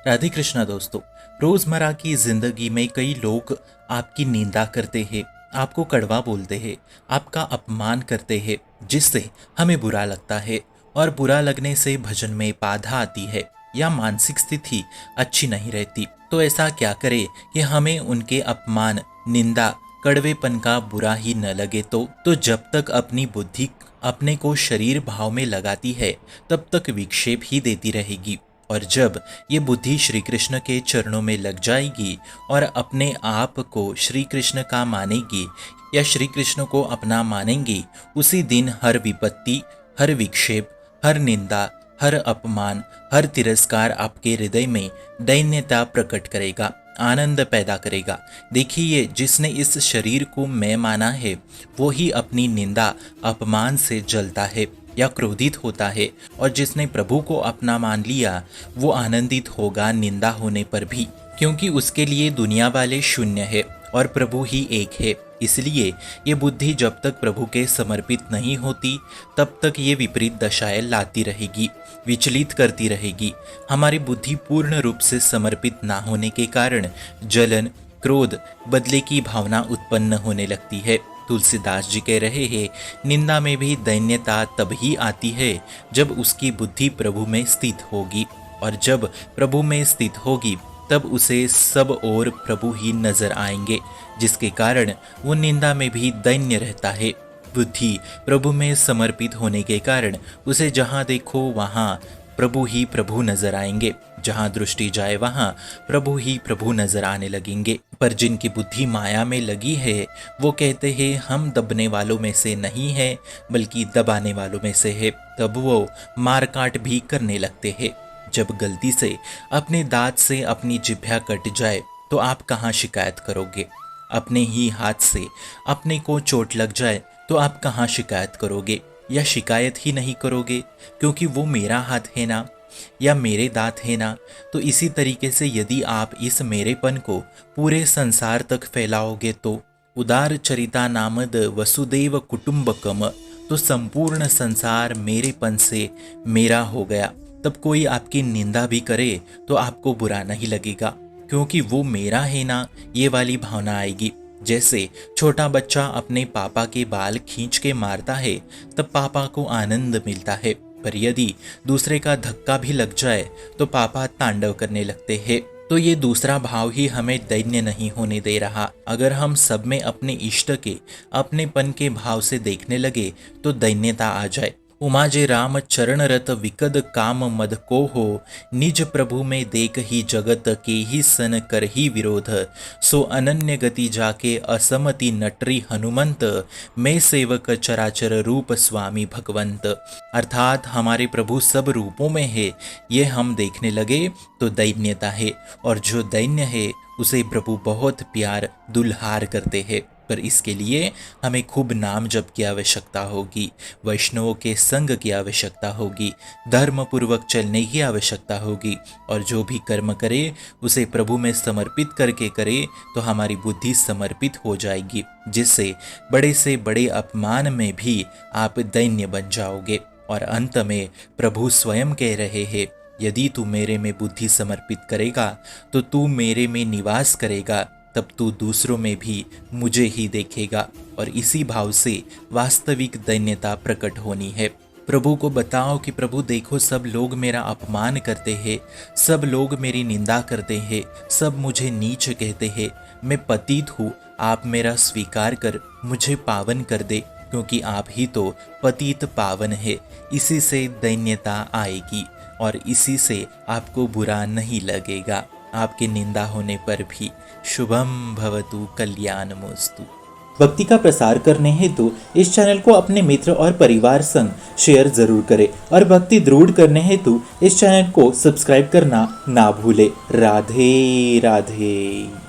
राधे कृष्णा दोस्तों। रोजमर्रा की जिंदगी में कई लोग आपकी निंदा करते हैं, आपको कड़वा बोलते हैं, आपका अपमान करते हैं, जिससे हमें बुरा लगता है। और बुरा लगने से भजन में बाधा आती है या मानसिक स्थिति अच्छी नहीं रहती। तो ऐसा क्या करें कि हमें उनके अपमान, निंदा, कड़वेपन का बुरा ही न लगे। तो जब तक अपनी बुद्धि अपने को शरीर भाव में लगाती है तब तक विक्षेप ही देती रहेगी। और जब ये बुद्धि श्री कृष्ण के चरणों में लग जाएगी और अपने आप को श्री कृष्ण का मानेगी या श्री कृष्ण को अपना मानेंगी, उसी दिन हर विपत्ति, हर विक्षेप, हर निंदा, हर अपमान, हर तिरस्कार आपके हृदय में दैन्यता प्रकट करेगा, आनंद पैदा करेगा। देखिए, जिसने इस शरीर को मैं माना है वो ही अपनी निंदा, अपमान से जलता है या क्रोधित होता है। और जिसने प्रभु को अपना मान लिया वो आनंदित होगा निंदा होने पर भी, क्योंकि उसके लिए दुनिया वाले शून्य है और प्रभु ही एक है। इसलिए ये बुद्धि जब तक प्रभु के समर्पित नहीं होती तब तक ये विपरीत दशाएं लाती रहेगी, विचलित करती रहेगी। हमारी बुद्धि पूर्ण रूप से समर्पित ना होने के कारण जलन, क्रोध, बदले की भावना उत्पन्न होने लगती है। तुलसीदास जी कह रहे हैं, निंदा में भी दैन्यता तभी आती है जब उसकी बुद्धि प्रभु में स्थित होगी, और जब प्रभु में स्थित होगी तब उसे सब और प्रभु ही नजर आएंगे, जिसके कारण वो निंदा में भी दैन्य रहता है। बुद्धि प्रभु में समर्पित होने के कारण उसे जहाँ देखो वहाँ प्रभु ही प्रभु नजर आएंगे, जहाँ दृष्टि जाए वहाँ प्रभु ही प्रभु नजर आने लगेंगे। पर जिनकी बुद्धि माया में लगी है वो कहते हैं हम दबने वालों में से नहीं है बल्कि दबाने वालों में से है, तब वो मार काट भी करने लगते हैं। जब गलती से अपने दांत से अपनी जिह्वा कट जाए तो आप कहाँ शिकायत करोगे? अपने ही हाथ से अपने को चोट लग जाए तो आप कहाँ शिकायत करोगे? या शिकायत ही नहीं करोगे क्योंकि वो मेरा हाथ है ना, या मेरे दांत है ना। तो इसी तरीके से यदि आप इस मेरेपन को पूरे संसार तक फैलाओगे तो उदार चरिता नामद वसुदेव कुटुंबकम, तो संपूर्ण संसार मेरेपन से मेरा हो गया। तब कोई आपकी निंदा भी करे तो आपको बुरा नहीं लगेगा, क्योंकि वो मेरा है ना, ये वाली भावना आएगी। जैसे छोटा बच्चा अपने पापा के बाल खींच के मारता है तब पापा को आनंद मिलता है, पर यदि दूसरे का धक्का भी लग जाए तो पापा तांडव करने लगते हैं। तो ये दूसरा भाव ही हमें दैन्य नहीं होने दे रहा। अगर हम सब में अपने इष्ट के, अपनेपन के भाव से देखने लगे तो दैन्यता आ जाए। उमा जे राम चरण रत विकद काम मद को हो, निज प्रभु में देख ही जगत के ही सन कर ही विरोध, सो अनन्य गति जाके असमति नटरी हनुमंत, मैं सेवक चराचर रूप स्वामी भगवंत। अर्थात हमारे प्रभु सब रूपों में है, ये हम देखने लगे तो दैन्यता है, और जो दैन्य है उसे प्रभु बहुत प्यार दुल्हार करते हैं। पर इसके लिए हमें खूब नाम जप की आवश्यकता होगी, वैष्णवों के संग की आवश्यकता होगी, धर्म पूर्वक चलने की आवश्यकता होगी, और जो भी कर्म करे उसे प्रभु में समर्पित करके करे तो हमारी बुद्धि समर्पित हो जाएगी, जिससे बड़े से बड़े अपमान में भी आप दैन्य बन जाओगे। और अंत में प्रभु स्वयं कह रहे हैं, यदि तू मेरे में बुद्धि समर्पित करेगा तो तू मेरे में निवास करेगा, तब तू दूसरों में भी मुझे ही देखेगा। और इसी भाव से वास्तविक दैन्यता प्रकट होनी है। प्रभु को बताओ कि प्रभु देखो, सब लोग मेरा अपमान करते हैं, सब लोग मेरी निंदा करते हैं, सब मुझे नीच कहते हैं, मैं पतित हूँ, आप मेरा स्वीकार कर मुझे पावन कर दे, क्योंकि आप ही तो पतित पावन है। इसी से दैन्यता आएगी और इसी से आपको बुरा नहीं लगेगा, आपकी निंदा होने पर भी। शुभम भवतु कल्याणमस्तु। भक्ति का प्रसार करने हेतु इस चैनल को अपने मित्र और परिवार संग शेयर जरूर करें, और भक्ति दृढ़ करने हेतु इस चैनल को सब्सक्राइब करना ना भूले। राधे राधे।